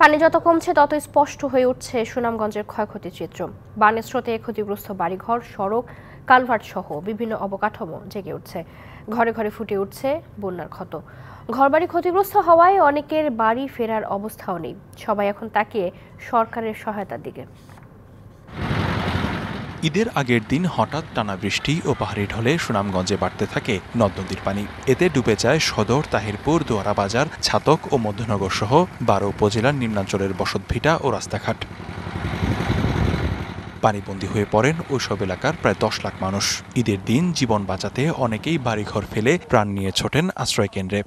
পানি যত কমছে তত স্পষ্ট হয়ে উঠছে সুনামগঞ্জের ক্ষয়ক্ষতির চিত্র। বন্যার স্রোতে ক্ষতিগ্রস্ত বাড়িঘর, সড়ক, কালভার্ট সহ বিভিন্ন অবকাঠামো জেগে উঠছে। ঘরে ঘরে ফুটে উঠছে বন্যার ক্ষত। ঘরবাড়ি ক্ষতিগ্রস্ত হওয়ায় অনেকের বাড়ি ফেরার অবস্থাও নেই। সবাই এখন তাকিয়ে সরকারের সহায়তার দিকে। ঈদের আগের দিন হঠাৎ টানা বৃষ্টি ও পাহাড়ি ঢলে সুনামগঞ্জে বাড়তে থাকে নদ নদীর পানি। এতে ডুবে যায় সদর, তাহিরপুর, দোয়ারা বাজার, ছাতক ও মধ্যনগর সহ 12 উপজেলার নিম্নাঞ্চলের বসতভিটা ও রাস্তাঘাট। পানিবন্দী হয়ে পড়েন ওইসব এলাকার প্রায় 10 লাখ মানুষ। ঈদের দিন জীবন বাঁচাতে অনেকেই বাড়িঘর ফেলে প্রাণ নিয়ে ছোটেন আশ্রয়কেন্দ্রে।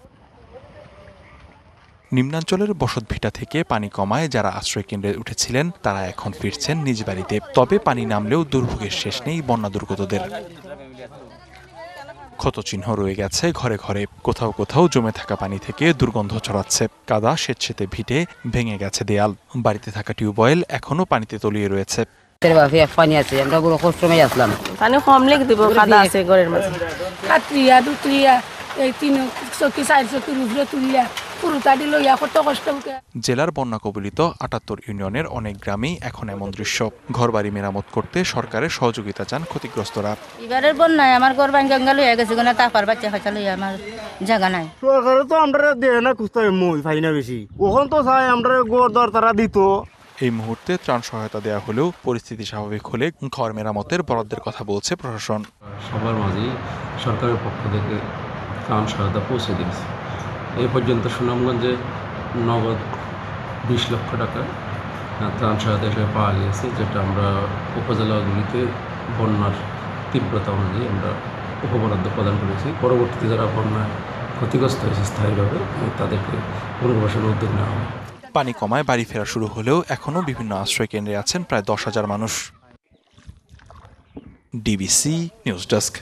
নিম্নাঞ্চলের বসতভিটা থেকে পানি কমায় যারা আশ্রয়কেন্দ্রে উঠেছিলেন তারা এখন ফিরছেন নিজ বাড়িতে। তবে পানি নামলেও দুর্ভোগের শেষ নেই বন্যা দুর্গতদের। ক্ষতচিহ্ন রয়ে গেছে ঘরে ঘরে। কোথাও কোথাও জমে থাকা পানি থেকে দুর্গন্ধ ছড়াচ্ছে। কাদা স্বেচ্ছেতে ভিটে ভেঙে গেছে দেয়াল। বাড়িতে থাকা টিউবওয়েল এখনো পানিতে তলিয়ে রয়েছে। পানি আছে, আমরা বড় কষ্ট মেয়ে আসলাম। পানি কম লেগে দিব, কাদা আছে ঘরের মাঝে। কাতরিয়া দুতরিয়া এই 3 চকি 4 চকি রুফরে তুলিয়া পুরোটাটি লইয়া কত কষ্ট। জেলার বন্যা কবলিত 78 ইউনিয়নের অনেক গ্রামেই এখন এমন দৃশ্য। ঘরবাড়ি মেরামত করতে সরকারের সহযোগিতা চান ক্ষতিগ্রস্তরা। এবারের বন্যায় আমার ঘর ভাঙ জঙ্গল হয়ে গেছে, কোনো তাপার বাচ্চা খাঁচা লইয়া আমার জায়গা নাই। সরকারে তো আমরা দেয় না, খুঁজতে মই পাই না বেশি। ওখান তো চাই আমরা গোর দর তারা দিত। এই মুহূর্তে ত্রাণ সহায়তা দেওয়া হলেও পরিস্থিতি স্বাভাবিক হলে ঘর মেরামতের বরাদ্দের কথা বলছে প্রশাসন। সবার মাঝেই সরকারের পক্ষ থেকে ত্রাণ সহায়তা পৌঁছে দিয়েছে। এই পর্যন্ত সুনামগঞ্জে নগদ 20 লক্ষ টাকা ত্রাণ সহায়তা হিসেবে পাওয়া গিয়েছে, যেটা আমরা উপজেলাগুলিতে বন্যার তীব্রতা অনুযায়ী আমরা উপবরাদ্দ প্রদান করেছি। পরবর্তীতে যারা বন্যায় ক্ষতিগ্রস্ত হয়েছে স্থায়ীভাবে তাদেরকে পুনর্বাসনের উদ্যোগ নেওয়া হবে। পানি কমায় বাড়ি ফেরা শুরু হলেও এখনও বিভিন্ন আশ্রয়কেন্দ্রে আছেন প্রায় 10,000 মানুষ। DBC news desk.